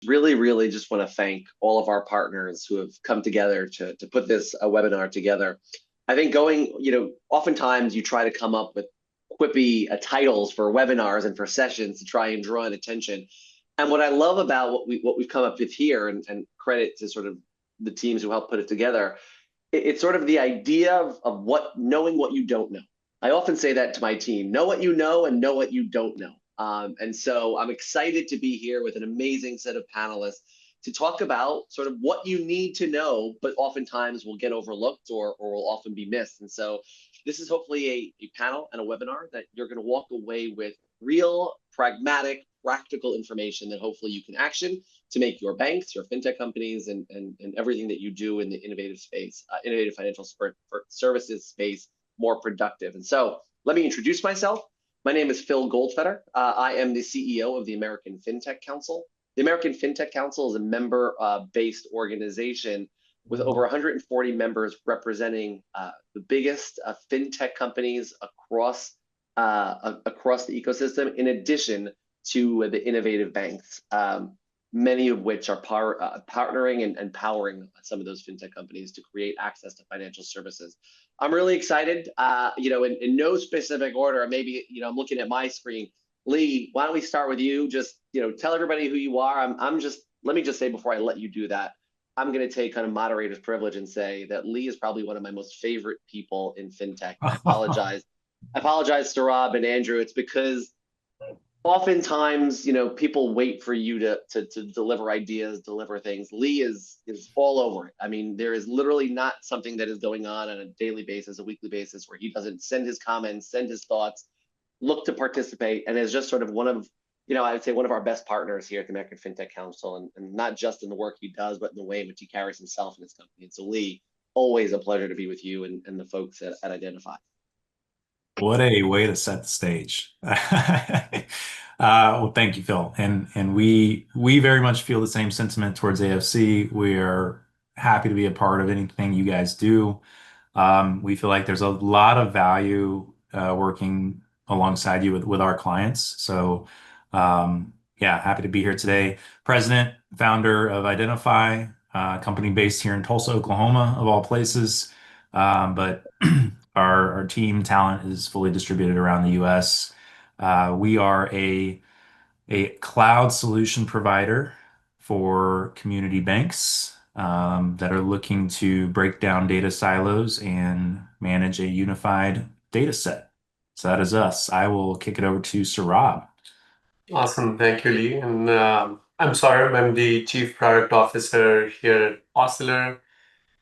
really just want to thank all of our partners who have come together to put this webinar together. I think oftentimes you try to come up with quippy titles for webinars and for sessions to try and draw in attention. And what I love about what we've come up with here, and credit to sort of the teams who helped put it together, it's sort of the idea of knowing what you don't know. I often say that to my team: know what you know and know what you don't know. And so I'm excited to be here with an amazing set of panelists to talk about sort of what you need to know, but oftentimes will get overlooked or will often be missed. And so this is hopefully a panel and a webinar that you're going to walk away with real, pragmatic, practical information that hopefully you can action to make your banks, your fintech companies, and everything that you do in the innovative space, innovative financial services space more productive. And so let me introduce myself. My name is Phil Goldfeder. I am the CEO of the American Fintech Council. The American Fintech Council is a member-based organization with over 140 members representing the biggest fintech companies across the ecosystem, in addition to the innovative banks, many of which are partnering and powering some of those fintech companies to create access to financial services. I'm really excited, in no specific order. Maybe, I'm looking at my screen. Lee, why don't we start with you? Just, tell everybody who you are. Let me just say before I let you do that, I'm going to take kind of moderator's privilege and say that Lee is probably one of my most favorite people in fintech. I apologize. To Rob and Andrew. It's because oftentimes, people wait for you to deliver ideas, deliver things. Lee is all over it. I mean, there is literally not something that is going on a daily basis, a weekly basis, where he doesn't send his comments, send his thoughts, look to participate, and is just sort of one of, I would say one of our best partners here at the American Fintech Council, and not just in the work he does, but in the way in which he carries himself and his company. And so Lee, always a pleasure to be with you and the folks at Identify. What a way to set the stage. Well, thank you, Phil. And we very much feel the same sentiment towards AFC. We are happy to be a part of anything you guys do. We feel like there's a lot of value working alongside you with our clients. So yeah, happy to be here today. President, founder of Identify, company based here in Tulsa, Oklahoma, of all places. But our team talent is fully distributed around the U.S. We are a cloud solution provider for community banks that are looking to break down data silos and manage a unified data set. So that is us. I will kick it over to Sarab. Awesome. Thank you, Lee. And I'm Saurabh. I'm the Chief Product Officer here at Oscillar.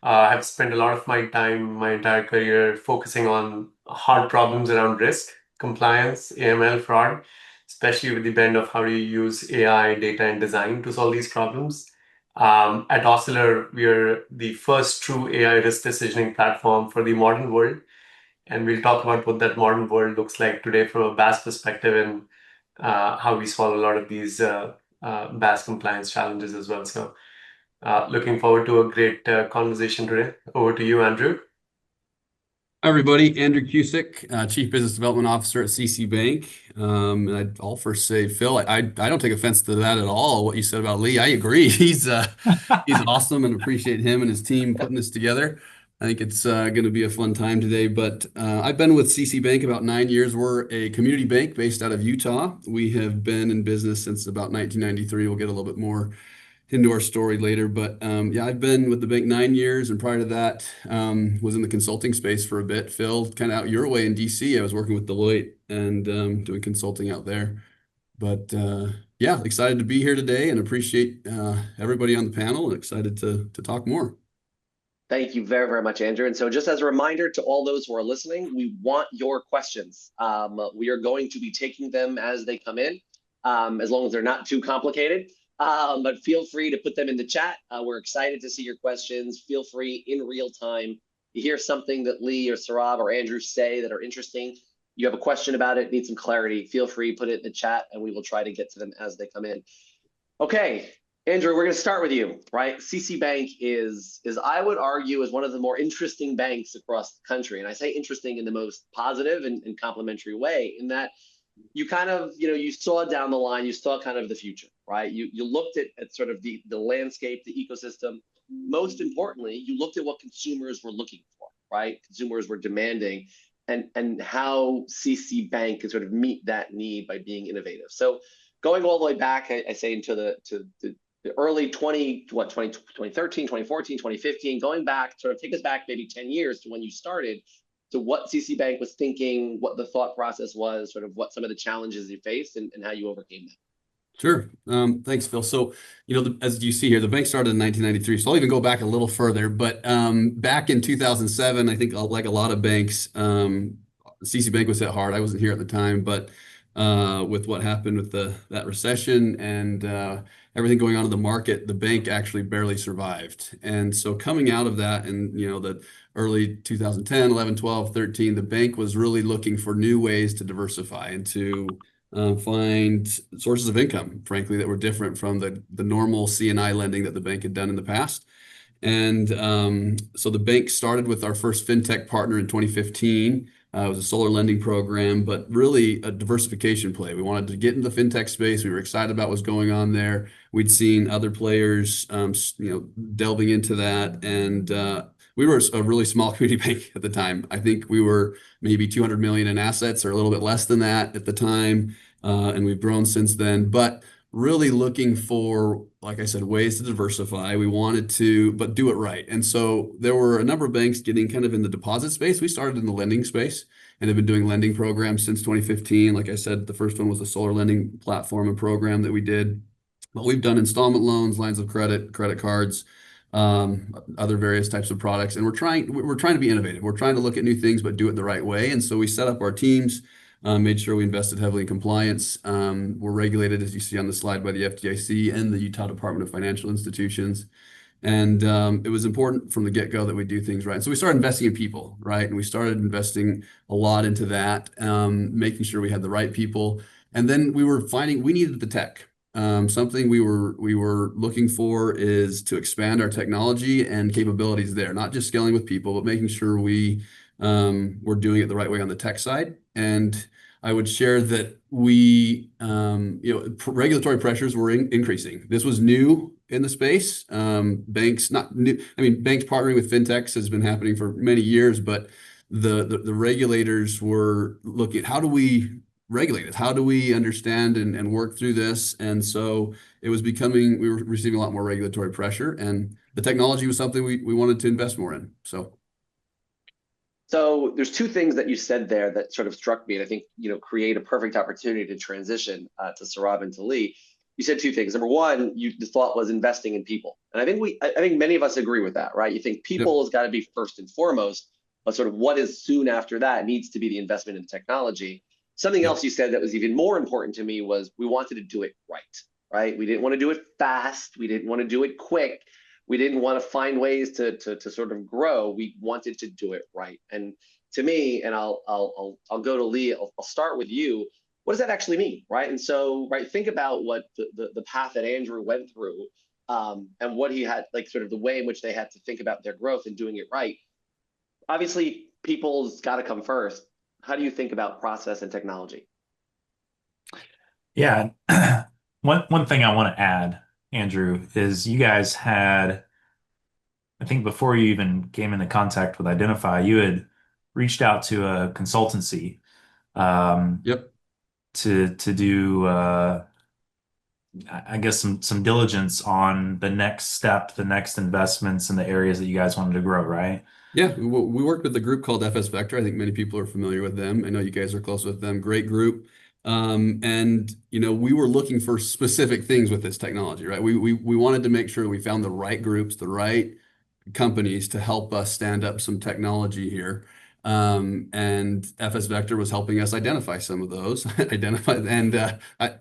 I've spent a lot of my time, my entire career, focusing on hard problems around risk, compliance, AML, fraud, especially with the bend of how do you use AI, data, and design to solve these problems. At Oscillar, we are the first true AI risk decisioning platform for the modern world. And we'll talk about what that modern world looks like today from a BaaS perspective and how we solve a lot of these BaaS compliance challenges as well. So looking forward to a great conversation today. Over to you, Andrew. Hi, everybody. Andrew Cusick, Chief Business Development Officer at CC Bank. And I'll first say, Phil, I don't take offense to that at all, what you said about Lee. I agree. He's awesome, and appreciate him and his team putting this together. I think it's going to be a fun time today. But I've been with CC Bank about 9 years. We're a community bank based out of Utah. We have been in business since about 1993. We'll get a little bit more into our story later, but yeah, I've been with the bank 9 years, and prior to that, was in the consulting space for a bit. Phil, kind of out your way in DC, I was working with Deloitte and doing consulting out there. But yeah, excited to be here today and appreciate everybody on the panel, and excited to talk more. Thank you very much, Andrew. And so just as a reminder to all those who are listening, we want your questions. We are going to be taking them as they come in, as long as they're not too complicated. But feel free to put them in the chat. We're excited to see your questions. Feel free in real time. You hear something that Lee or Sarab or Andrew say that are interesting, you have a question about it, need some clarity, feel free, put it in the chat, and we will try to get to them as they come in. Okay, Andrew, we're going to start with you, right? CC Bank is I would argue, is one of the more interesting banks across the country. And I say interesting in the most positive and complimentary way, in that you kind of, you saw down the line, you saw kind of the future, right? You looked at sort of the landscape, the ecosystem. Most importantly, you looked at what consumers were looking for, right? Consumers were demanding, and how CC Bank can sort of meet that need by being innovative. So going all the way back, I say into the early 2013, 2014, 2015, going back, sort of take us back maybe 10 years to when you started, to what CC Bank was thinking, what the thought process was, sort of what some of the challenges you faced, and how you overcame them. Sure. Thanks, Phil. So, as you see here, the bank started in 1993. So I'll even go back a little further. But back in 2007, I think like a lot of banks, CC Bank was hit hard. I wasn't here at the time, but with what happened with that recession and everything going on in the market, the bank actually barely survived. And so coming out of that, and the early 2010, 11, 12, 13, the bank was really looking for new ways to diversify and to find sources of income, frankly, that were different from the normal C&I lending that the bank had done in the past. And so the bank started with our first fintech partner in 2015. It was a solar lending program, but really a diversification play. We wanted to get into the fintech space. We were excited about what's going on there. We'd seen other players, delving into that, and we were a really small community bank at the time. I think we were maybe 200 million in assets, or a little bit less than that at the time, and we've grown since then. But really looking for, like I said, ways to diversify. We wanted to, but do it right. And so there were a number of banks getting kind of in the deposit space. We started in the lending space and have been doing lending programs since 2015. Like I said, the first one was a solar lending platform and program that we did. But we've done installment loans, lines of credit, credit cards, other various types of products. And we're trying to be innovative. We're trying to look at new things, but do it the right way. And so we set up our teams. Made sure we invested heavily in compliance. We're regulated, as you see on the slide, by the FDIC and the Utah Department of Financial Institutions. And it was important from the get-go that we do things right. And so we started investing in people, right? And we started investing a lot into that, making sure we had the right people. And then we were finding we needed the tech. Something we were looking for is to expand our technology and capabilities there, not just scaling with people, but making sure we're doing it the right way on the tech side. And I would share that regulatory pressures were increasing. This was new in the space. Banks, not new. I mean, banks partnering with fintechs has been happening for many years, but the regulators were looking at how do we regulate it? How do we understand and work through this? And so we were receiving a lot more regulatory pressure, and the technology was something we wanted to invest more in. So there's two things that you said there that sort of struck me, and I think create a perfect opportunity to transition to Saurabh and to Lee. You said two things. Number one, the thought was investing in people, and I think many of us agree with that, right? You think people has got to be first and foremost, but sort of what is soon after that needs to be the investment in technology. Something else you said that was even more important to me was we wanted to do it right? We didn't want to do it fast. We didn't want to do it quick. We didn't want to find ways to sort of grow. We wanted to do it right. And to me, and I'll go to Lee. I'll start with you. What does that actually mean, right? And so, right, think about what the path that Andrew went through, and what he had, like sort of the way in which they had to think about their growth and doing it right. Obviously, people's got to come first. How do you think about process and technology? Yeah. One thing I want to add, Andrew, is you guys had, I think before you even came into contact with Identify, you had reached out to a consultancy to do I guess some diligence on the next step, the next investments in the areas that you guys wanted to grow, right? Yeah, we worked with a group called FS Vector. I think many people are familiar with them. I know you guys are close with them. Great group. And we were looking for specific things with this technology, right? We wanted to make sure we found the right groups, the right companies to help us stand up some technology here. And FS Vector was helping us identify some of those,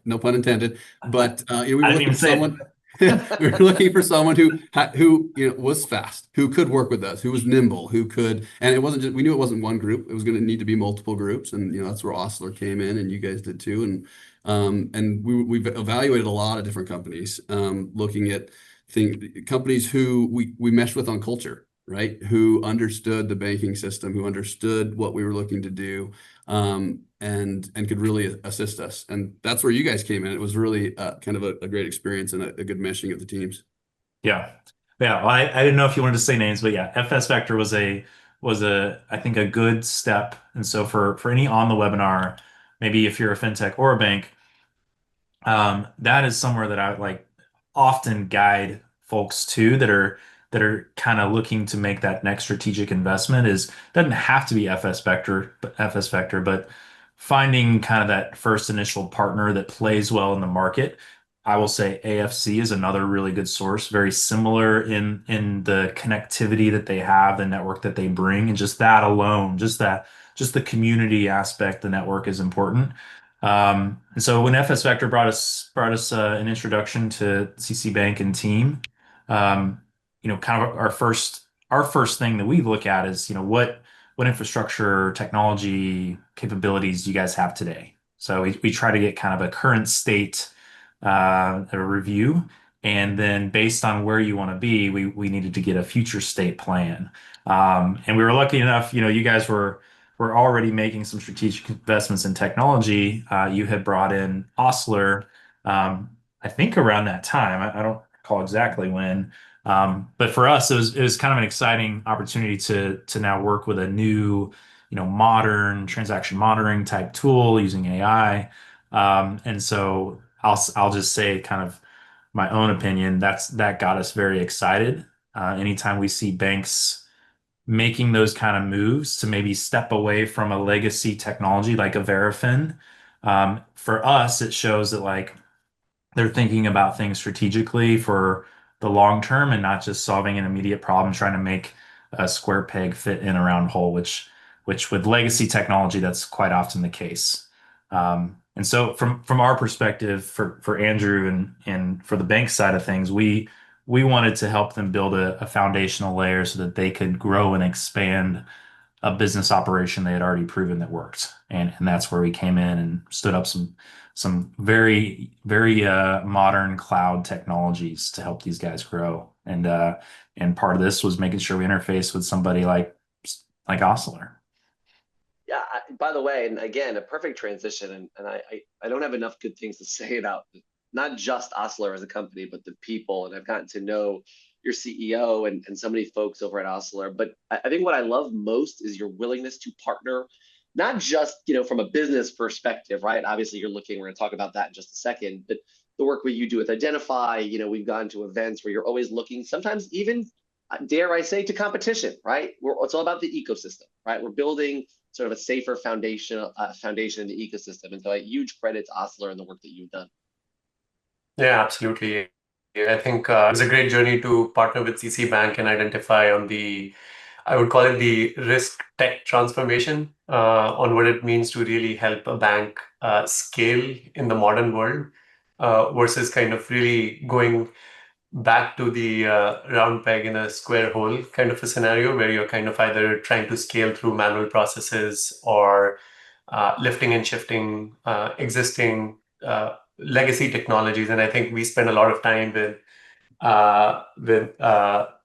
no pun intended, but we were looking for someone. We were looking for someone who was fast, who could work with us, who was nimble, and it wasn't just, we knew it wasn't one group. It was going to need to be multiple groups, and that's where Osler came in, and you guys did too. And we've evaluated a lot of different companies, looking at companies who we meshed with on culture. right? Who understood the banking system, who understood what we were looking to do, and could really assist us. And that's where you guys came in. It was really kind of a great experience and a good meshing of the teams. Yeah. Yeah. Well, I didn't know if you wanted to say names, but yeah, FS Vector was I think a good step. And so for any on the webinar, maybe if you're a fintech or a bank, that is somewhere that I would like often guide folks to that are kind of looking to make that next strategic investment. Is doesn't have to be FS Vector, but finding kind of that first initial partner that plays well in the market. I will say AFC is another really good source, very similar in the connectivity that they have, the network that they bring, and just that alone, just the community aspect, the network is important. And so when FS Vector brought us an introduction to CC Bank and team, kind of our first thing that we look at is, what infrastructure, technology capabilities do you guys have today? So we try to get kind of a current state a review, and then based on where you want to be, we needed to get a future state plan. And we were lucky enough, you guys were already making some strategic investments in technology. You had brought in Osler, I think around that time. I don't recall exactly when. But for us, it was kind of an exciting opportunity to now work with a new, modern transaction monitoring type tool using AI. And so I'll just say kind of my own opinion, that got us very excited. Anytime we see banks making those kind of moves to maybe step away from a legacy technology like a Verifin, for us, it shows that like they're thinking about things strategically for the long term and not just solving an immediate problem, trying to make a square peg fit in a round hole, which with legacy technology, that's quite often the case. And so from our perspective, for Andrew and for the bank side of things, we wanted to help them build a foundational layer so that they could grow and expand a business operation they had already proven that worked. And that's where we came in and stood up some very, very modern cloud technologies to help these guys grow. And part of this was making sure we interface with somebody like Oscillator. Yeah, by the way, and again, a perfect transition, and I don't have enough good things to say about not just Oscillator as a company, but the people, and I've gotten to know your CEO and so many folks over at Oscillator. But I think what I love most is your willingness to partner, not just, from a business perspective, right? Obviously, we're going to talk about that in just a second, but the work what you do with Identify, we've gone to events where you're always looking, sometimes even, dare I say, to competition, right? It's all about the ecosystem, right? We're building sort of a safer foundation in the ecosystem. And so a huge credit to Osler and the work that you've done. Yeah, absolutely. I think it was a great journey to partner with CC Bank and Identify on I would call it the risk tech transformation, on what it means to really help a bank scale in the modern world, versus kind of really going back to the round peg in a square hole kind of a scenario where you're kind of either trying to scale through manual processes or lifting and shifting existing legacy technologies. And I think we spend a lot of time with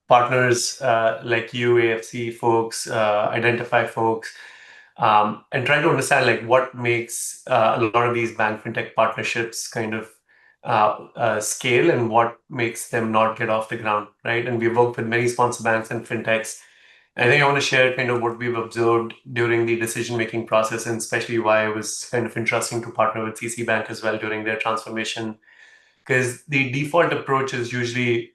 partners like you, AFC folks, Identify folks, and trying to understand like what makes a lot of these bank fintech partnerships kind of scale and what makes them not get off the ground, right? And we've worked with many sponsor banks and fintechs. I think I want to share kind of what we've observed during the decision-making process, and especially why it was kind of interesting to partner with CC Bank as well during their transformation. Because the default approach is usually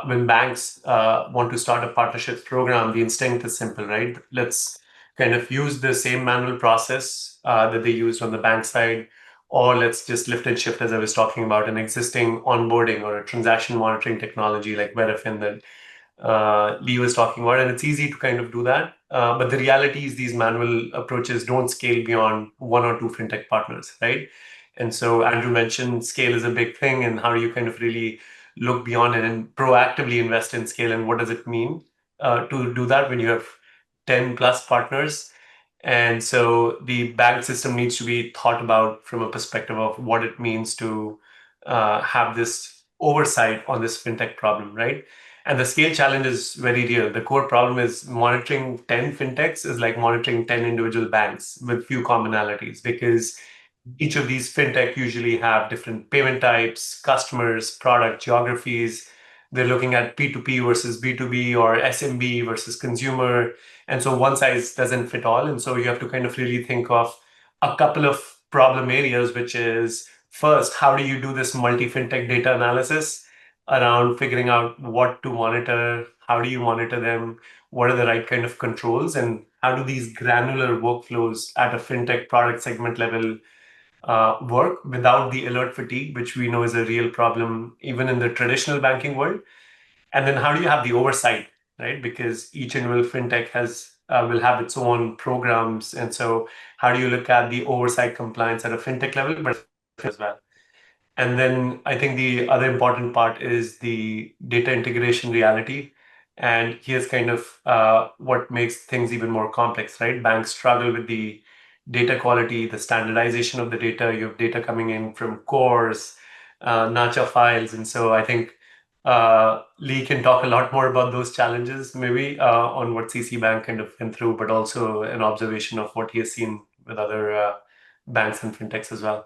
when banks want to start a partnerships program, the instinct is simple, right? Let's kind of use the same manual process that they used on the bank side, or let's just lift and shift, as I was talking about, an existing onboarding or a transaction monitoring technology like Verifin that Lee was talking about, and it's easy to kind of do that. But the reality is these manual approaches don't scale beyond one or two fintech partners, right? And so Andrew mentioned scale is a big thing, and how do you kind of really look beyond it and proactively invest in scale, and what does it mean to do that when you have 10 plus partners? And so the bank system needs to be thought about from a perspective of what it means to have this oversight on this fintech problem, right? And the scale challenge is very real. The core problem is monitoring 10 fintechs is like monitoring 10 individual banks with few commonalities, because each of these fintech usually have different payment types, customers, product geographies. They're looking at P2P versus B2B or SMB versus consumer. And so one size doesn't fit all. And so you have to kind of really think of a couple of problem areas, which is first, how do you do this multi-fintech data analysis around figuring out what to monitor, how do you monitor them, what are the right kind of controls, and how do these granular workflows at a fintech product segment level work without the alert fatigue, which we know is a real problem even in the traditional banking world. And then how do you have the oversight, right? Because each individual fintech has will have its own programs, and so how do you look at the oversight compliance at a fintech level, but as well. And then I think the other important part is the data integration reality. And here's kind of what makes things even more complex, right? Banks struggle with the data quality, the standardization of the data. You have data coming in from cores, NACHA files. And so I think Lee can talk a lot more about those challenges, maybe on what CC Bank kind of went through, but also an observation of what he has seen with other banks and fintechs as well.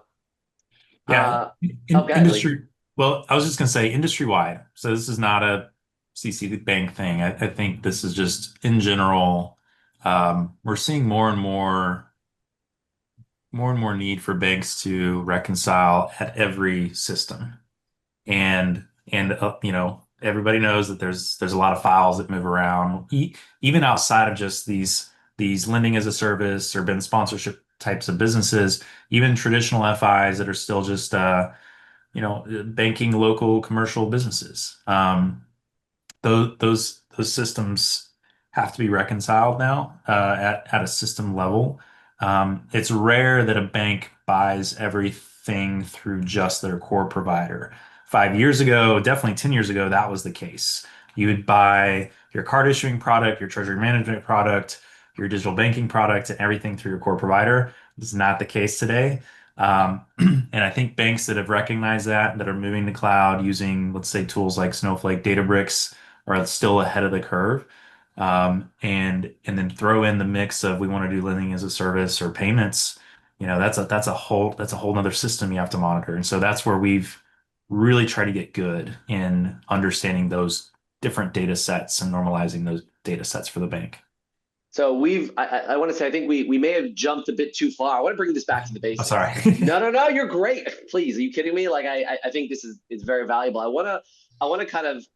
Yeah, Okay, industry. Well, I was just going to say industry wide. So this is not a CC Bank thing. I think this is just in general. We're seeing more and more need for banks to reconcile at every system, and everybody knows that there's a lot of files that move around, even outside of just these lending as a service or BIN sponsorship types of businesses, even traditional FIs that are still just banking local commercial businesses. Those systems have to be reconciled now at a system level. It's rare that a bank buys everything through just their core provider. 5 years ago, definitely 10 years ago, that was the case. You would buy your card issuing product, your treasury management product, your digital banking product, and everything through your core provider. It's not the case today. And I think banks that have recognized that are moving to cloud using, let's say, tools like Snowflake, Databricks, are still ahead of the curve. And then throw in the mix of we want to do lending as a service or payments. That's a whole nother system you have to monitor. And so that's where we've really tried to get good in understanding those different data sets and normalizing those data sets for the bank. So I want to say, I think we may have jumped a bit too far. I want to bring this back to the Oh, basics. sorry. No, you're great. Please, are you kidding me? Like, I think this is very valuable. I want to kind of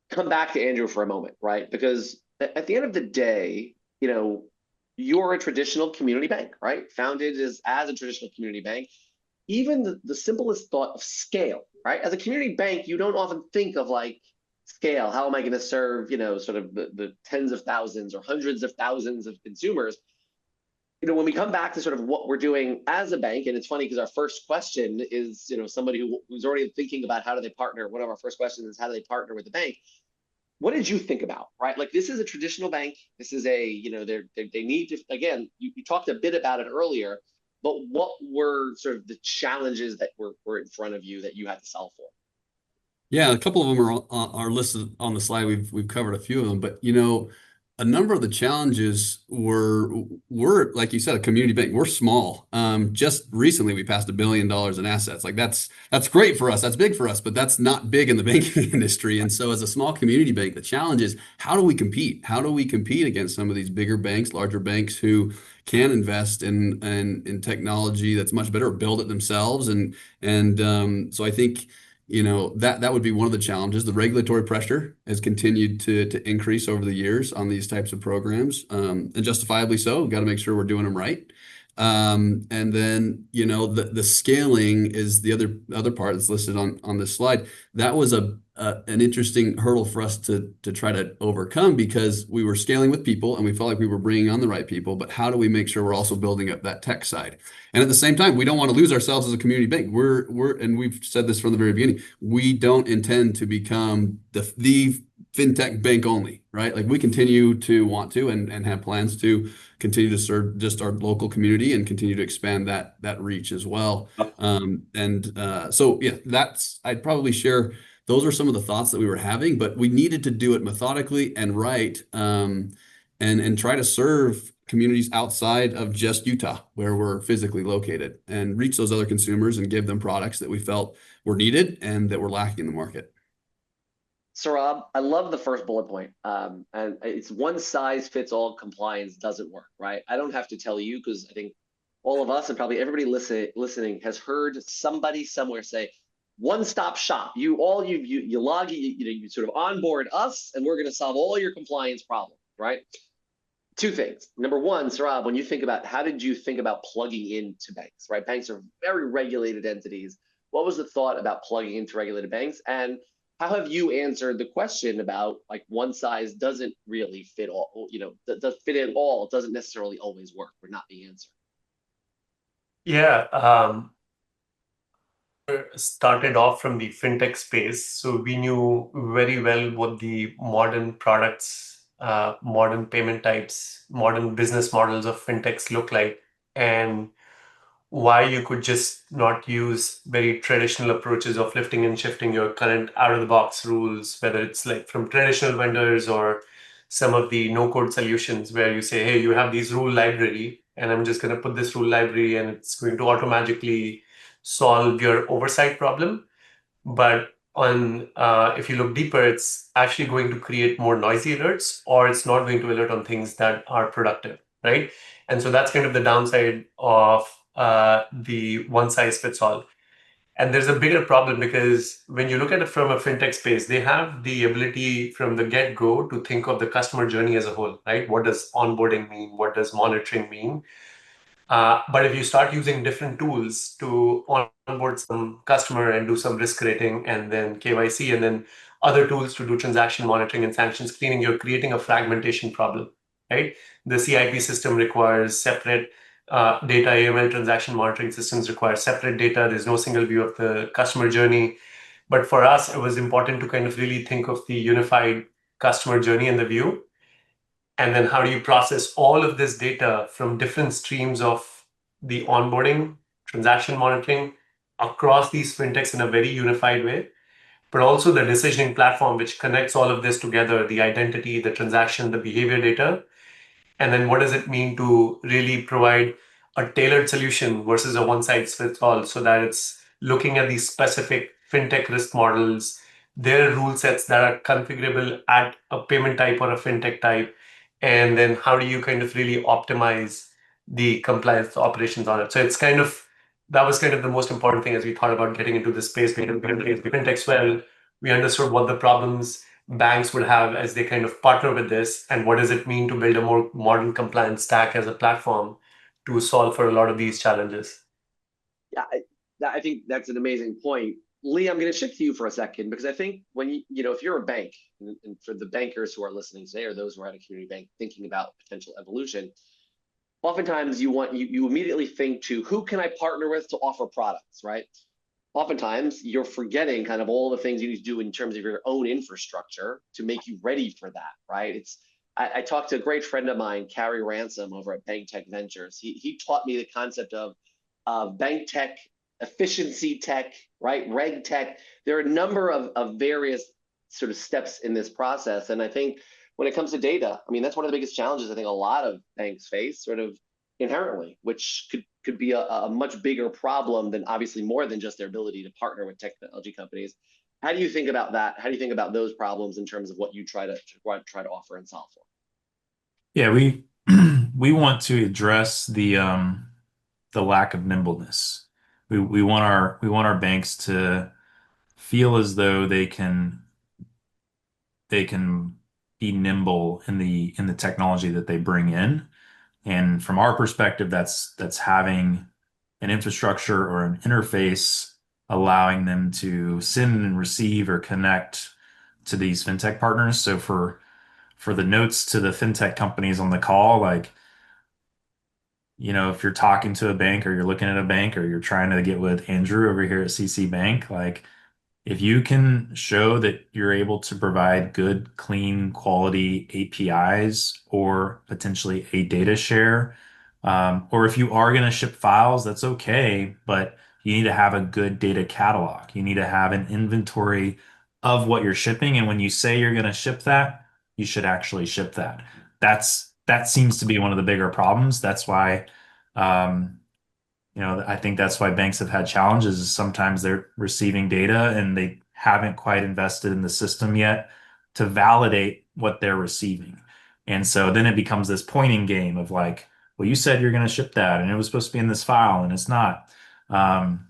come back to Andrew for a moment, right? Because at the end of the day, you're a traditional community bank, right? Founded as a traditional community bank. Even the simplest thought of scale, right? As a community bank, you don't often think of like scale. How am I going to serve, sort of the tens of thousands or hundreds of thousands of consumers? When we come back to sort of what we're doing as a bank, and it's funny because our first question is, somebody who's already thinking about how do they partner. One of our first questions is how do they partner with the bank? What did you think about, right? Like, this is a traditional bank. This is they need to, again, you talked a bit about it earlier, but what were sort of the challenges that were in front of you that you had to solve for? Yeah, a couple of them are listed on the slide. We've covered a few of them, but a number of the challenges we're like you said, a community bank. We're small. Just recently we passed $1 billion in assets. Like that's great for us. That's big for us, but that's not big in the banking industry. And so as a small community bank, the challenge is how do we compete? How do we compete against some of these bigger banks, larger banks who can invest in technology that's much better, or build it themselves? So I think that would be one of the challenges. The regulatory pressure has continued to increase over the years on these types of programs, and justifiably so. We've got to make sure we're doing them right. And then the scaling is the other part that's listed on this slide. That was an interesting hurdle for us to try to overcome, because we were scaling with people and we felt like we were bringing on the right people, but how do we make sure we're also building up that tech side? And at the same time, we don't want to lose ourselves as a community bank. And we've said this from the very beginning, we don't intend to become the fintech bank only, right? Like, we continue to want to and have plans to continue to serve just our local community and continue to expand that reach as well. So yeah, I'd probably share those are some of the thoughts that we were having, but we needed to do it methodically and right, and try to serve communities outside of just Utah, where we're physically located, and reach those other consumers and give them products that we felt were needed and that were lacking in the market. Saurabh, I love the first bullet point. And it's one size fits all compliance doesn't work, right? I don't have to tell you because I think all of us and probably everybody listening has heard somebody somewhere say, one-stop shop. You log, you sort of onboard us, and we're going to solve all your compliance problems, right? Two things. Number one, Saurabh, when you think about how did you think about plugging into banks, right? Banks are very regulated entities. What was the thought about plugging into regulated banks? And how have you answered the question about like one size doesn't really fit all, does fit in all, it doesn't necessarily always work or not the answer? Yeah, started off from the fintech space, so we knew very well what the modern products, modern payment types, modern business models of fintechs look like, and why you could just not use very traditional approaches of lifting and shifting your current out-of-the-box rules, whether it's like from traditional vendors or some of the no-code solutions where you say, hey, you have these rule library, and I'm just going to put this rule library and it's going to automatically solve your oversight problem. But if you look deeper, it's actually going to create more noisy alerts, or it's not going to alert on things that are productive, right? And so that's kind of the downside of the one size fits all. And there's a bigger problem because when you look at it from a fintech space, they have the ability from the get-go to think of the customer journey as a whole, right? What does onboarding mean? What does monitoring mean? But if you start using different tools to onboard some customer and do some risk rating and then KYC and then other tools to do transaction monitoring and sanctions cleaning, you're creating a fragmentation problem, right? The CIP system requires separate data. AML transaction monitoring systems require separate data. There's no single view of the customer journey. But for us, it was important to kind of really think of the unified customer journey in the view. And then how do you process all of this data from different streams of the onboarding, transaction monitoring across these fintechs in a very unified way, but also the decisioning platform, which connects all of this together, the identity, the transaction, the behavior data. And then what does it mean to really provide a tailored solution versus a one size fits all, so that it's looking at these specific fintech risk models, their rule sets that are configurable at a payment type or a fintech type, and then how do you kind of really optimize the compliance operations on it. So it's kind of that was kind of the most important thing as we thought about getting into this space. Fintechs well, we understood what the problems banks would have as they kind of partner with this, and what does it mean to build a more modern compliance stack as a platform to solve for a lot of these challenges. Yeah, I think that's an amazing point. Lee, I'm going to shift to you for a second because I think when if you're a bank, and for the bankers who are listening today or those who are at a community bank thinking about potential evolution, oftentimes you immediately think to who can I partner with to offer products, right? Oftentimes you're forgetting kind of all the things you need to do in terms of your own infrastructure to make you ready for that, right? I talked to a great friend of mine, Carrie Ransom, over at Bank-Tech Ventures. He taught me the concept of bank tech, efficiency tech, right? Reg tech. There are a number of various sort of steps in this process. And I think when it comes to data, I mean, that's one of the biggest challenges I think a lot of banks face sort of inherently, which could be a much bigger problem than obviously more than just their ability to partner with technology companies. How do you think about that? How do you think about those problems in terms of what you try to offer and solve for? Yeah, we we want to address the lack of nimbleness. We want our banks to feel as though they can be nimble in the technology that they bring in. And from our perspective, that's having an infrastructure or an interface allowing them to send and receive or connect to these fintech partners. So for the notes to the fintech companies on the call, like, if you're talking to a bank or you're looking at a bank or you're trying to get with Andrew over here at CC Bank, like if you can show that you're able to provide good, clean, quality APIs or potentially a data share, or if you are going to ship files, that's okay, but you need to have a good data catalog. You need to have an inventory of what you're shipping. And when you say you're going to ship that, you should actually ship that. That seems to be one of the bigger problems. That's why, um, I think that's why banks have had challenges is sometimes they're receiving data and they haven't quite invested in the system yet to validate what they're receiving. And so then it becomes this pointing game of like, well, you said you're going to ship that and it was supposed to be in this file and it's not. Um,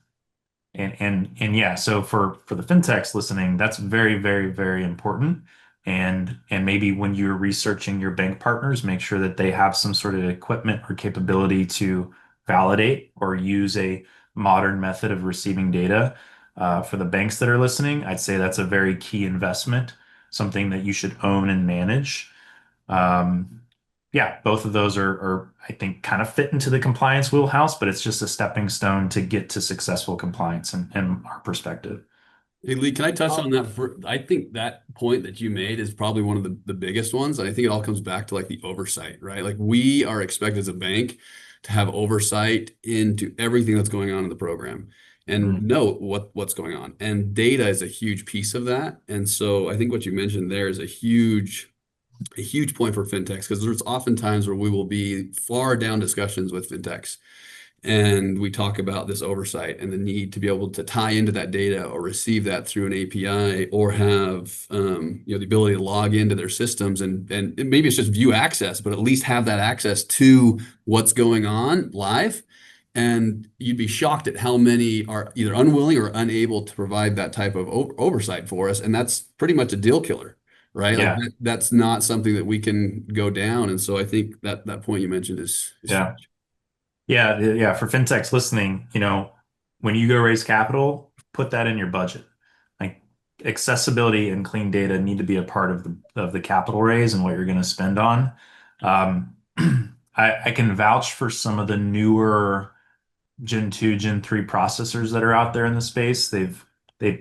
and yeah, so for the fintechs listening, that's very, very, very important. And maybe when you're researching your bank partners, make sure that they have some sort of equipment or capability to validate or use a modern method of receiving data. For the banks that are listening, I'd say that's a very key investment, something that you should own and manage. Um, yeah, both of those I think, kind of fit into the compliance wheelhouse, but it's just a stepping stone to get to successful compliance in our perspective. Hey Lee, can I touch on Oh, that? I think that point that you made is probably one of the biggest ones. And I think it all comes back to like the oversight, right? Like we are expected as a bank to have oversight into everything that's going on in the program and Mhm. know what's going on. And data is a huge piece of that. And so I think what you mentioned there is a huge point for fintechs because there's often times where we will be far down discussions with fintechs and we talk about this oversight and the need to be able to tie into that data or receive that through an API or have the ability to log into their systems and maybe it's just view access, but at least have that access to what's going on live. And you'd be shocked at how many are either unwilling or unable to provide that type of oversight for us. And that's pretty much a deal killer, right? Like Yeah, that's not something that we can go down. And so I think that point you mentioned is yeah. huge. Yeah. For fintechs listening, when you go raise capital, put that in your budget. Like accessibility and clean data need to be a part of the capital raise and what you're going to spend on. Um, I can vouch for some of the newer Gen 2, Gen 3 processors that are out there in the space. They've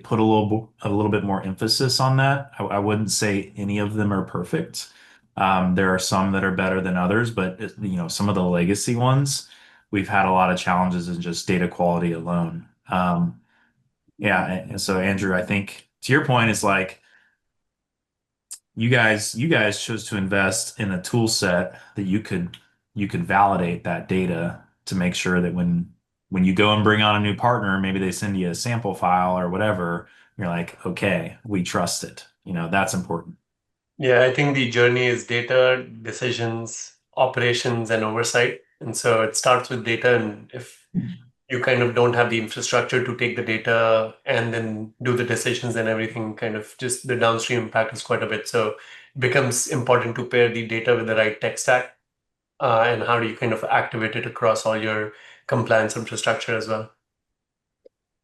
put a little bit more emphasis on that. I wouldn't say any of them are perfect. There are some that are better than others, but some of the legacy ones, we've had a lot of challenges in just data quality alone. Yeah, and so Andrew, I think to your point, is like you guys chose to invest in a tool set that you could validate that data to make sure that when you go and bring on a new partner, maybe they send you a sample file or whatever, you're like, okay, we trust it. That's important. Yeah, I think the journey is data, decisions, operations, and oversight. And so it starts with data. And if you kind of don't have the infrastructure to take the data and then do the decisions and everything, kind of just the downstream impact is quite a bit. So it becomes important to pair the data with the right tech stack. And how do you kind of activate it across all your compliance infrastructure as well?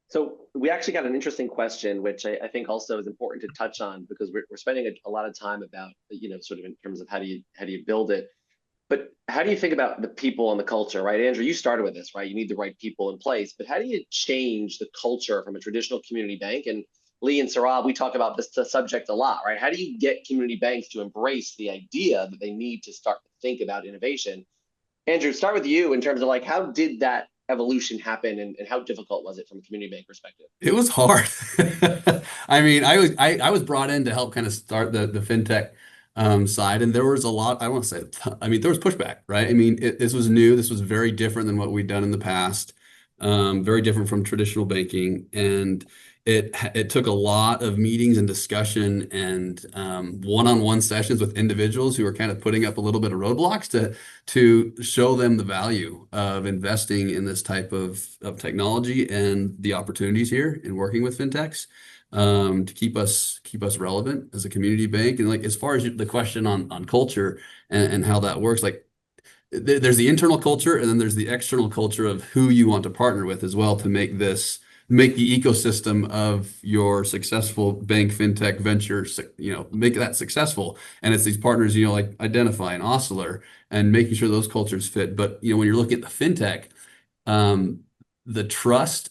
so we actually got an interesting question, which I think also is important to touch on because we're spending a lot of time about, sort of in terms of how do you build it. But how do you think about the people and the culture, right? Andrew, you started with this, right? You need the right people in place, but how do you change the culture from a traditional community bank? And Lee and Sarab, we talk about this subject a lot, right? How do you get community banks to embrace the idea that they need to start to think about innovation? Andrew, start with you in terms of like, how did that evolution happen and how difficult was it from a community bank perspective? It was hard. I mean, I was brought in to help kind of start the fintech side, and there was a lot. I want to say, I mean, there was pushback, right? I mean, this was new. This was very different than what we'd done in the past. Very different from traditional banking, and it took a lot of meetings and discussion and one-on-one sessions with individuals who were kind of putting up a little bit of roadblocks to show them the value of investing in this type of technology and the opportunities here in working with fintechs to keep us relevant as a community bank. And like as far as the question on culture and how that works, like there's the internal culture and then there's the external culture of who you want to partner with as well to make the ecosystem of your successful bank fintech venture, make that successful. And it's these partners, like Identify and Oscillator and making sure those cultures fit. But, when you're looking at the fintech, um, the trust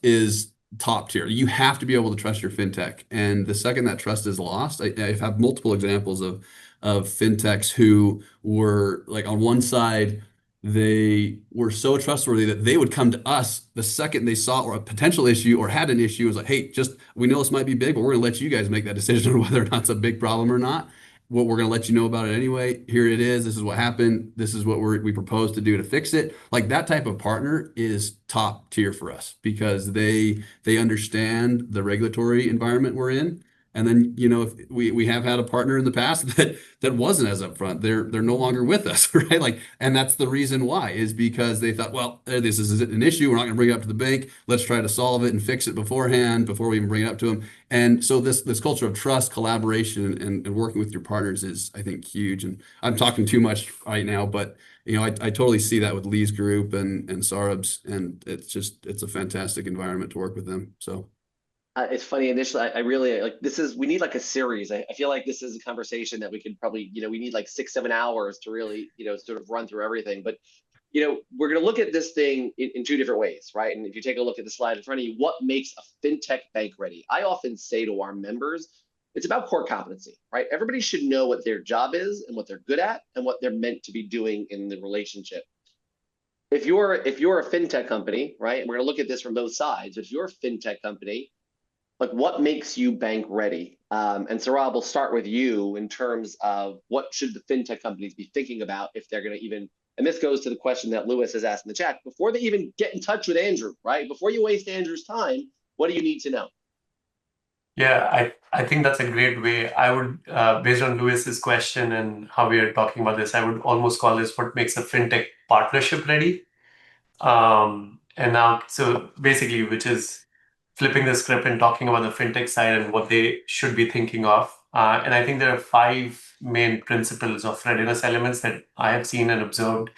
is top tier. You have to be able to trust your fintech. And the second that trust is lost, I've had multiple examples of fintechs who were like on one side, they were so trustworthy that they would come to us the second they saw or a potential issue or had an issue. It was like, hey, just we know this might be big, but we're going to let you guys make that decision on whether or not it's a big problem or not. What we're going to let you know about it anyway. Here it is. This is what happened. This is what we propose to do to fix it. Like that type of partner is top tier for us because they understand the regulatory environment we're in. And then, if we have had a partner in the past that wasn't as upfront. They're no longer with us, right? Like, and that's the reason why is because they thought, well, this is an issue. We're not going to bring it up to the bank. Let's try to solve it and fix it beforehand before we even bring it up to them. And so this culture of trust, collaboration, and working with your partners is, I think, huge. And I'm talking too much right now, but I totally see that with Lee's group and Sarab's, and it's a fantastic environment to work with them. So. It's funny. Initially, I really like this. We need like a series. I feel like this is a conversation that we could probably, we need like 6, 7 hours to really, sort of run through everything. But, we're going to look at this thing in two different ways, right? And if you take a look at the slide in front of you, what makes a fintech bank ready? I often say to our members, it's about core competency, right? Everybody should know what their job is and what they're good at and what they're meant to be doing in the relationship. If you're a fintech company, right? And we're going to look at this from both sides. If you're a fintech company, like what makes you bank ready? And Saurabh, we'll start with you in terms of what should the fintech companies be thinking about if they're going to even, and this goes to the question that Lewis has asked in the chat, before they even get in touch with Andrew, right? Before you waste Andrew's time, what do you need to know? Yeah, I think that's a great way. I would, based on Lewis's question and how we are talking about this, I would almost call this what makes a fintech partnership ready. And now, so basically, which is flipping the script and talking about the fintech side and what they should be thinking of. And I think there are five main principles of readiness elements that I have seen and observed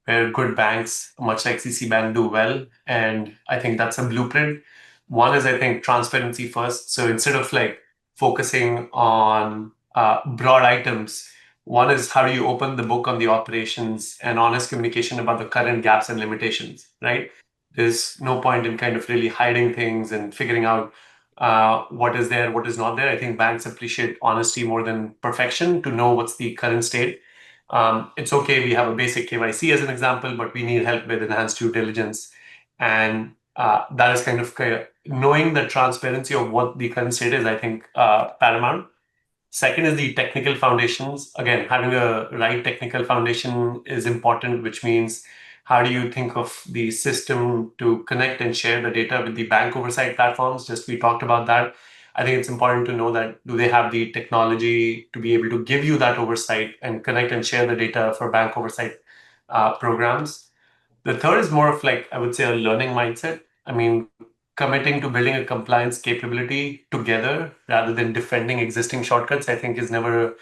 where good banks, much like CC Bank, do well. And I think that's a blueprint. One is, I think, transparency first. So instead of like focusing on broad items, one is how do you open the book on the operations and honest communication about the current gaps and limitations, right? There's no point in kind of really hiding things and figuring out what is there, what is not there. I think banks appreciate honesty more than perfection to know what's the current state. It's okay, we have a basic KYC as an example, but we need help with enhanced due diligence. And that is kind of knowing the transparency of what the current state is, I think, paramount. Second is the technical foundations. Again, having a right technical foundation is important, which means how do you think of the system to connect and share the data with the bank oversight platforms? Just we talked about that. I think it's important to know that do they have the technology to be able to give you that oversight and connect and share the data for bank oversight programs. The third is more of like, I would say, a learning mindset. I mean, committing to building a compliance capability together rather than defending existing shortcuts, I think is never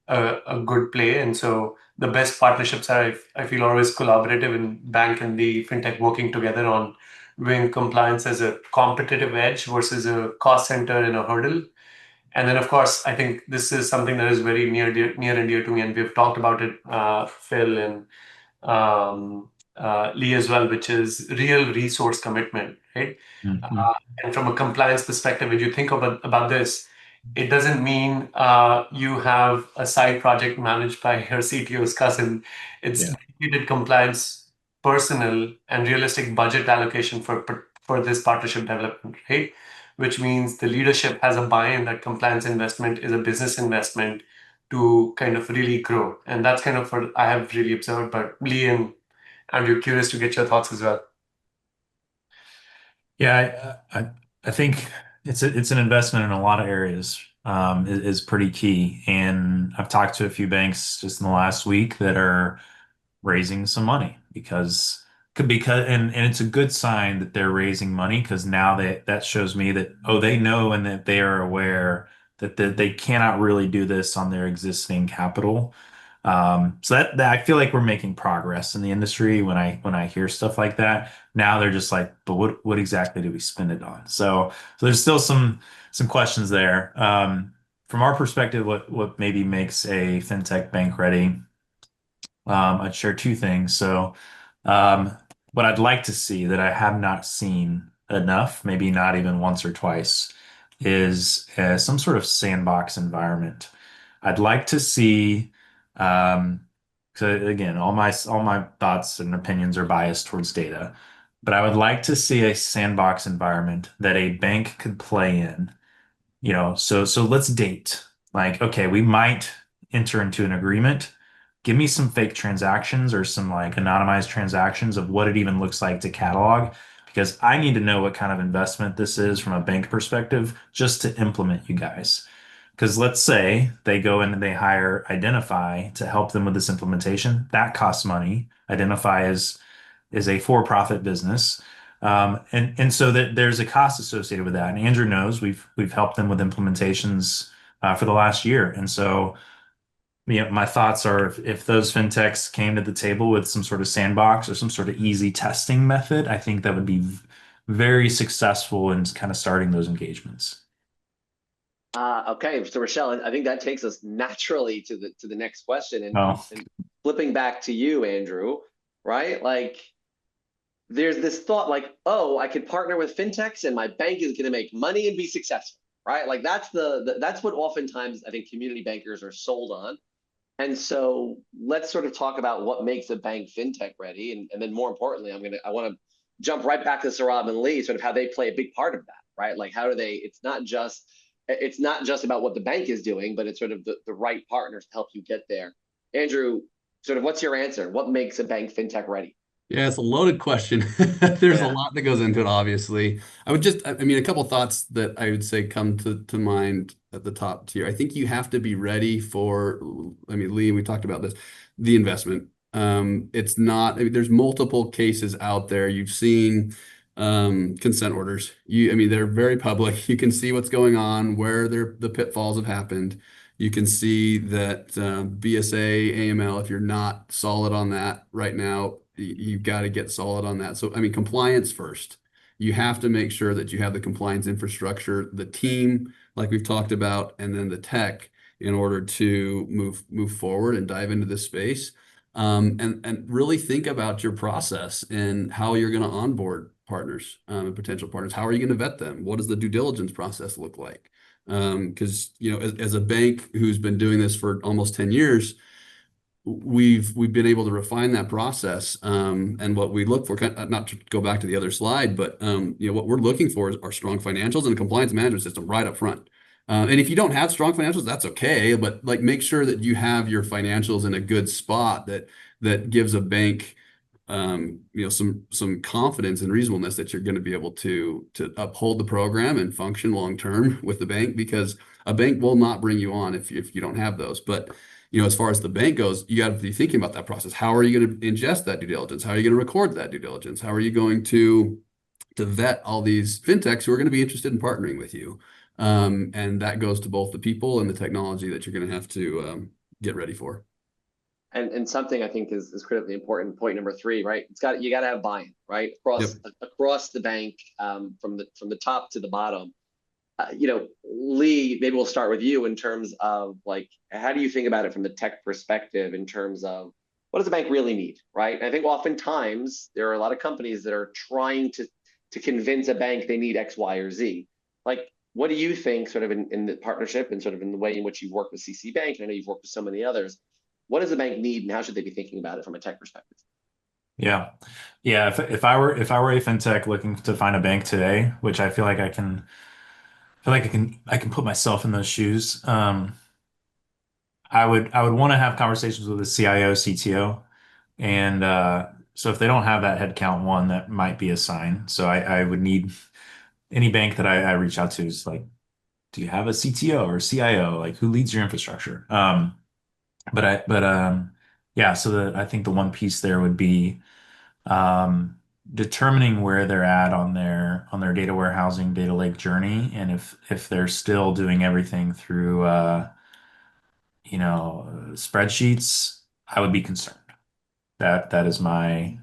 a good play. And so the best partnerships are, I feel, always collaborative in bank and the fintech working together on viewing compliance as a competitive edge versus a cost center and a hurdle. And then, of course, I think this is something that is very near and dear to me, and we've talked about it, Phil and Lee as well, which is real resource commitment, right? Mhm. And from a compliance perspective, when you think about this, it doesn't mean you have a side project managed by your CTO's cousin. It's Yeah. dedicated compliance personnel and realistic budget allocation for this partnership development, right? Which means the leadership has a buy-in that compliance investment is a business investment to kind of really grow. And that's kind of what I have really observed. But Lee and Andrew, curious to get your thoughts as well. Yeah, I think it's an investment in a lot of areas, is pretty key. And I've talked to a few banks just in the last week that are raising some money and it's a good sign that they're raising money because now that shows me that they know and that they are aware that they cannot really do this on their existing capital. So that I feel like we're making progress in the industry when I hear stuff like that. Now they're just like, but what exactly do we spend it on? So there's still some questions there. From our perspective, what maybe makes a fintech bank ready? I'd share two things. So, what I'd like to see that I have not seen enough, maybe not even once or twice, is some sort of sandbox environment. I'd like to see, So again, all my thoughts and opinions are biased towards data, but I would like to see a sandbox environment that a bank could play in. So let's date. Like, okay, we might enter into an agreement. Give me some fake transactions or some like anonymized transactions of what it even looks like to catalog, because I need to know what kind of investment this is from a bank perspective just to implement you guys. Because let's say they go in and they hire Identify to help them with this implementation. That costs money. Identify is a for-profit business. And so that there's a cost associated with that. And Andrew knows we've helped them with implementations for the last year. And so, my thoughts are if those fintechs came to the table with some sort of sandbox or some sort of easy testing method, I think that would be very successful in kind of starting those engagements. Okay, so Rochelle, I think that takes us naturally to the next question, Oh, and flipping back to you, Andrew, right? Like, there's this thought like, oh, I could partner with fintechs and my bank is going to make money and be successful, right? Like that's what oftentimes I think community bankers are sold on. And so let's sort of talk about what makes a bank fintech ready, and then more importantly, I want to jump right back to Saurabh and Lee, sort of how they play a big part of that, right? Like how do they? It's not just about what the bank is doing, but it's sort of the right partners to help you get there. Andrew, sort of what's your answer? What makes a bank fintech ready? Yeah, it's a loaded question. There's a Yeah. lot that goes into it, obviously. I mean, a couple thoughts that I would say come to mind at the top tier. I think you have to be ready for, I mean, Lee, we talked about this, the investment. It's not, I mean, there's multiple cases out there. You've seen consent orders. I mean, they're very public. You can see what's going on, where the pitfalls have happened. You can see that BSA, AML, if you're not solid on that right now, you've got to get solid on that. So, I mean, compliance first. You have to make sure that you have the compliance infrastructure, the team, like we've talked about, and then the tech in order to move forward and dive into this space. And really think about your process and how you're going to onboard partners and potential partners. How are you going to vet them? What does the due diligence process look like? Because as a bank who's been doing this for almost 10 years, we've been able to refine that process. And what we look for, not to go back to the other slide, but what we're looking for are strong financials and a compliance management system right up front. And if you don't have strong financials, that's okay. But like, make sure that you have your financials in a good spot that gives a bank some confidence and reasonableness that you're going to be able to uphold the program and function long term with the bank, because a bank will not bring you on if you don't have those. But as far as the bank goes, you got to be thinking about that process. How are you going to ingest that due diligence? How are you going to record that due diligence? How are you going to vet all these fintechs who are going to be interested in partnering with you? And that goes to both the people and the technology that you're going to have to get ready for. And something I think is critically important. Point number three, right? You got to have buy-in, right? Yep. Across the bank, from the top to the bottom. Lee, maybe we'll start with you in terms of like, how do you think about it from the tech perspective in terms of what does the bank really need, right? I think oftentimes there are a lot of companies that are trying to convince a bank they need X, Y, or Z. Like, what do you think, sort of in the partnership and sort of in the way in which you've worked with CC Bank, and I know you've worked with so many others, what does the bank need and how should they be thinking about it from a tech perspective? yeah. Yeah. If I were a fintech looking to find a bank today, which I feel like I can put myself in those shoes. I would want to have conversations with the CIO, CTO, and so if they don't have that headcount, one, that might be a sign. So I would need any bank that I reach out to is like, do you have a CTO or CIO? Like, who leads your infrastructure? But yeah. So I think the one piece there would be um, determining where they're at on their data warehousing, data lake journey, and if they're still doing everything through spreadsheets, I would be concerned. That is and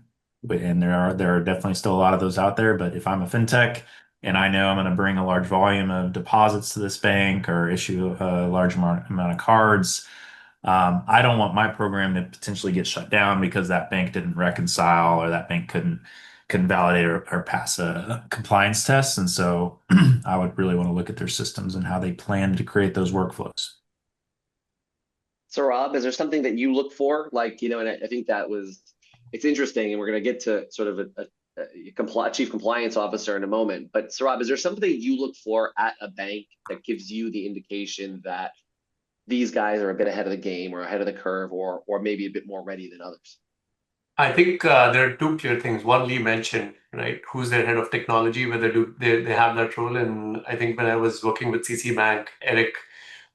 there are definitely still a lot of those out there. But if I'm a fintech and I know I'm going to bring a large volume of deposits to this bank or issue a large amount of cards, I don't want my program to potentially get shut down because that bank didn't reconcile or that bank couldn't validate or pass a compliance test. And so I would really want to look at their systems and how they plan to create those workflows. So Rob, is there something that you look for? Like, and I think it's interesting, and we're going to get to sort of a chief compliance officer in a moment. But Rob, is there something you look for at a bank that gives you the indication that these guys are a bit ahead of the game or ahead of the curve or maybe a bit more ready than others? I think there are two clear things. One, Lee mentioned, right? Who's their head of technology, whether they have that role. And I think when I was working with CC Bank, Eric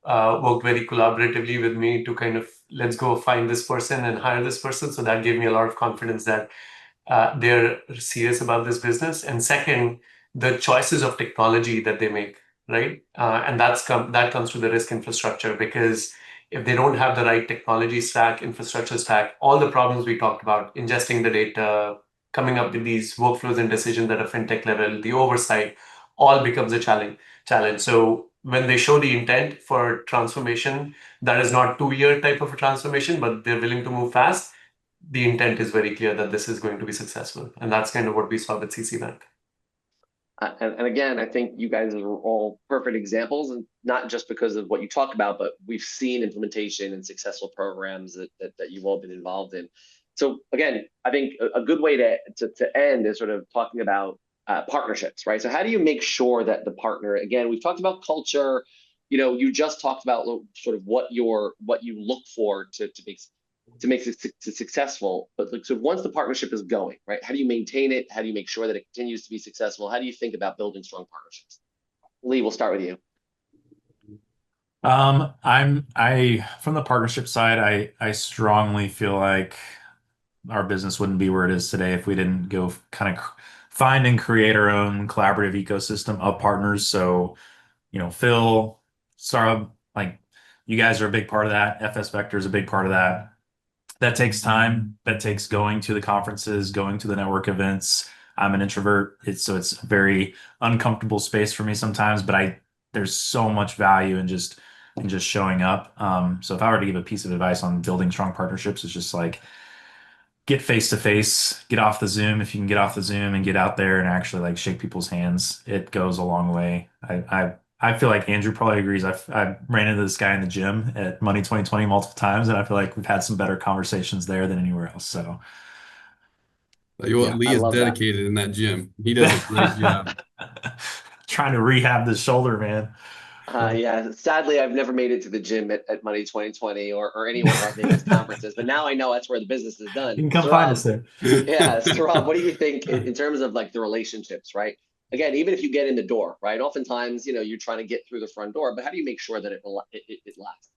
worked very collaboratively with me to kind of let's go find this person and hire this person. So that gave me a lot of confidence that they're serious about this business. And second, the choices of technology that they make, right? And that comes to the risk infrastructure, because if they don't have the right technology stack, infrastructure stack, all the problems we talked about, ingesting the data, coming up with these workflows and decisions at a fintech level, the oversight, all becomes a challenge. So when they show the intent for transformation, that is not 2-year type of a transformation, but they're willing to move fast. The intent is very clear that this is going to be successful. And that's kind of what we saw with CC Bank. And again, I think you guys are all perfect examples, and not just because of what you talk about, but we've seen implementation and successful programs that you've all been involved in. So again, I think a good way to end is sort of talking about partnerships, right? So how do you make sure that the partner, again, we've talked about culture, you just talked about sort of what you look for to make it successful. But so once the partnership is going, right, how do you maintain it? How do you make sure that it continues to be successful? How do you think about building strong partnerships? Lee, we'll start with you. I from the partnership side, I strongly feel like our business wouldn't be where it is today if we didn't go kind of find and create our own collaborative ecosystem of partners. So, Phil, Sarah, like you guys are a big part of that. FS Vector is a big part of that. That takes time. That takes going to the conferences, going to the network events. I'm an introvert. It's a very uncomfortable space for me sometimes, but there's so much value in just showing up. So if I were to give a piece of advice on building strong partnerships, it's just like get face to face, get off the Zoom. If you can get off the Zoom and get out there and actually like shake people's hands, it goes a long way. I feel like Andrew probably agrees. I ran into this guy in the gym at Money 2020 multiple times, and I feel like we've had some better conversations there than anywhere else. So What, yeah, Lee I is love that. dedicated in that gym. He does a great job. trying to rehab the shoulder, man. Yeah, sadly, I've never made it to the gym at Money 2020 or any one of our Vegas conferences, but now I know that's where the business is You done. can come So find Rob, us there. yeah, so Rob, what do you think in terms of like the relationships, right? Again, even if you get in the door, right? Oftentimes, you're trying to get through the front door, but how do you make sure that it lasts?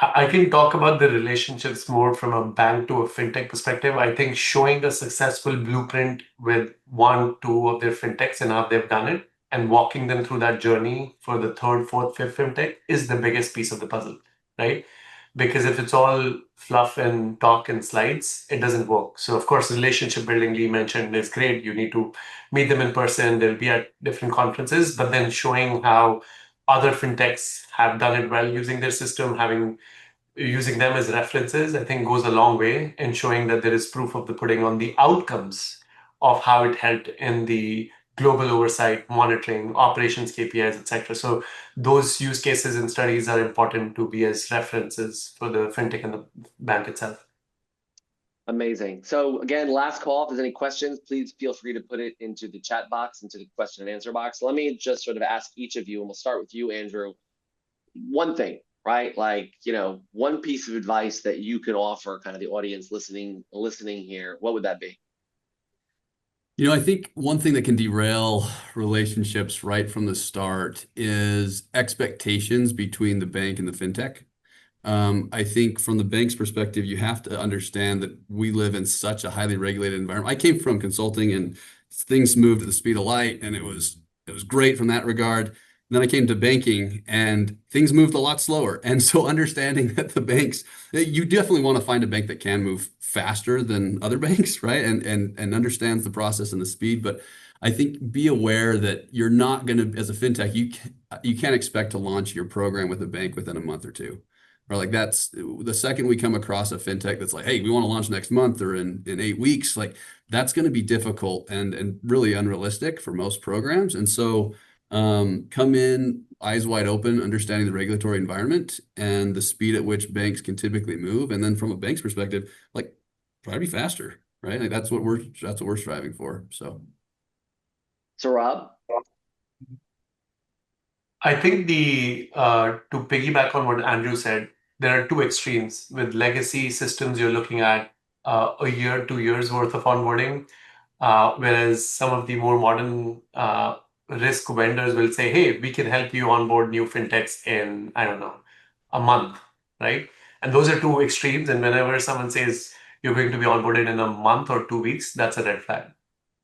I can talk about the relationships more from a bank to a fintech perspective. I think showing a successful blueprint with 1, 2 of their fintechs and how they've done it, and walking them through that journey for the third, fourth, fifth fintech is the biggest piece of the puzzle, right? Because if it's all fluff and talk and slides, it doesn't work. So of course, relationship building Lee mentioned is great. You need to meet them in person. They'll be at different conferences, but then showing how other fintechs have done it well using their system, using them as references, I think goes a long way in showing that there is proof of the pudding on the outcomes of how it helped in the global oversight, monitoring, operations KPIs, etc. So those use cases and studies are important to be as references for the fintech and the bank itself. Amazing. So again, last call. If there's any questions, please feel free to put it into the chat box, into the question and answer box. Let me just sort of ask each of you, and we'll start with you, Andrew. One thing, right? Like, one piece of advice that you can offer kind of the audience listening here, what would that be? I think one thing that can derail relationships right from the start is expectations between the bank and the fintech. I think from the bank's perspective, you have to understand that we live in such a highly regulated environment. I came from consulting and things moved at the speed of light, and it was great from that regard. And then I came to banking and things moved a lot slower. And so understanding that the banks, you definitely want to find a bank that can move faster than other banks, right? And understands the process and the speed. But I think be aware that you're not going to, as a fintech, you can't expect to launch your program with a bank within a month or two. Or like that's the second we come across a fintech that's like, hey, we want to launch next month or in 8 weeks, like that's going to be difficult and really unrealistic for most programs. And so Come in eyes wide open, understanding the regulatory environment and the speed at which banks can typically move. And then from a bank's perspective, like try to be faster, right? Like that's what we're striving for. So Rob, I think to piggyback on what Andrew said, there are two extremes. With legacy systems, you're looking at a year, 2 years worth of onboarding, whereas some of the more modern risk vendors will say, "Hey, we can help you onboard new fintechs in, I don't know, a month," right? And those are two extremes. And whenever someone says you're going to be onboarded in a month or 2 weeks, that's a red flag,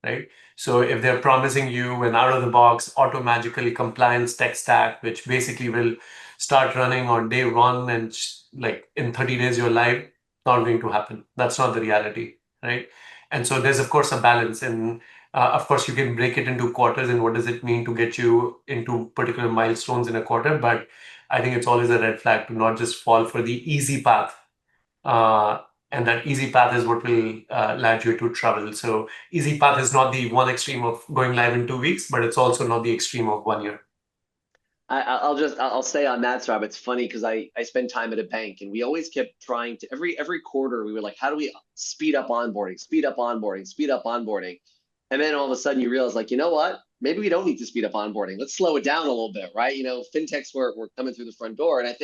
right? So if they're promising you an out of the box, automatically compliance tech stack, which basically will start running on day one and like in 30 days you're live, not going to happen. That's not the reality, right? And so there's of course a balance, and of course you can break it into quarters and what does it mean to get you into particular milestones in a quarter. But I think it's always a red flag to not just fall for the easy path, uh, and that easy path is what will land you to trouble. So easy path is not the one extreme of going live in 2 weeks, but it's also not the extreme of 1 year. I'll say on that, Rob. It's funny because I spend time at a bank, and we always kept trying to every quarter we were like, how do we speed up onboarding, speed up onboarding, speed up onboarding, and then all of a sudden you realize, like, you know what? Maybe we don't need to speed up onboarding. Let's slow it down a little bit, right? Fintechs were coming through the front door, and I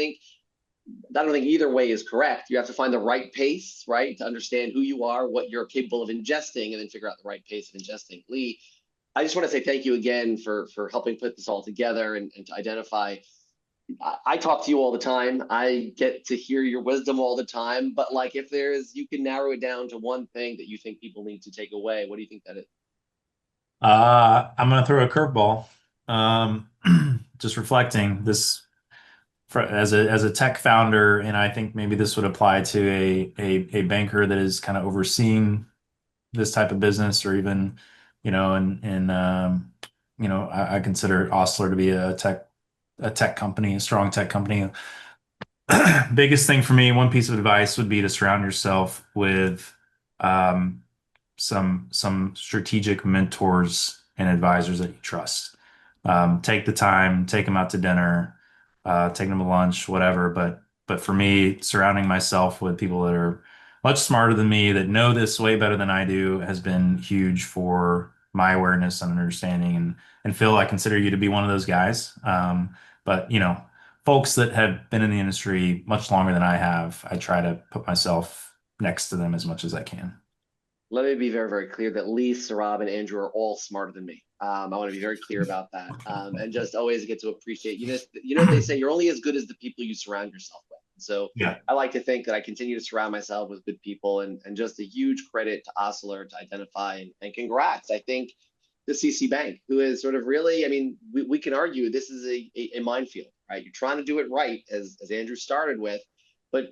don't think either way is correct. You have to find the right pace, right, to understand who you are, what you're capable of ingesting, and then figure out the right pace of ingesting. Lee, I just want to say thank you again for helping put this all together and to identify. I talk to you all the time. I get to hear your wisdom all the time. But like, if you can narrow it down to one thing that you think people need to take away, what do you think that is? I'm going to throw a curveball. Um, just reflecting this as a tech founder, and I think maybe this would apply to a banker that is kind of overseeing this type of business, or even, I consider Osler to be a tech company, a strong tech company. Biggest thing for me, one piece of advice would be to surround yourself with um, some strategic mentors and advisors that you trust. Take the time, take them out to dinner, take them to lunch, whatever. But for me, surrounding myself with people that are much smarter than me, that know this way better than I do, has been huge for my awareness and understanding. And Phil, I consider you to be one of those guys. But folks that have been in the industry much longer than I have, I try to put myself next to them as much as I can. Let me be very, very clear that Lee, Sarab, and Andrew are all smarter than me. I want to be very clear about that, and just always get to appreciate. What they say: you're only as good as the people you surround yourself with. So Yeah. I like to think that I continue to surround myself with good people, and just a huge credit to Osler to identify, and congrats. I think the CC Bank, who is sort of really, I mean, we can argue this is a minefield, right? You're trying to do it right, as Andrew started with, but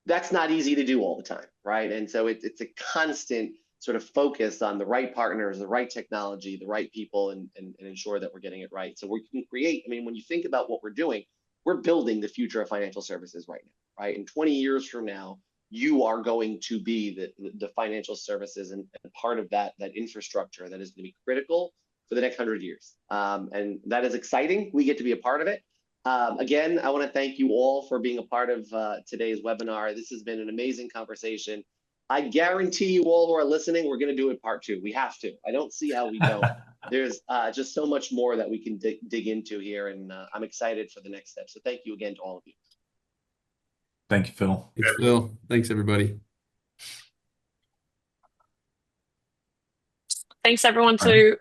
that's not easy to do all the time, right? And so it's a constant sort of focus on the right partners, the right technology, the right people, and ensure that we're getting it right. So we can create, I mean, when you think about what we're doing, we're building the future of financial services right now, right? In 20 years from now, you are going to be the financial services and part of that infrastructure that is going to be critical for the next 100 years. And that is exciting. We get to be a part of it. Again, I want to thank you all for being a part of today's webinar. This has been an amazing conversation. I guarantee you all who are listening, we're going to do it part 2. We have to. I don't see how we don't. There's just so much more that we can dig into here, and I'm excited for the next step. So thank you again to all of you. Thank you, Phil. Thanks, Phil. Thanks, everybody. Thanks, everyone, for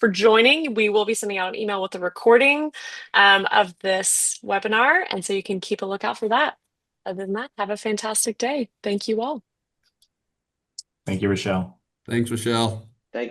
joining. We will be sending out an email with a recording of this webinar, and so you can keep a lookout for that. Other than that, have a fantastic day. Thank you all. Thank you, Rochelle. Thanks, Rochelle.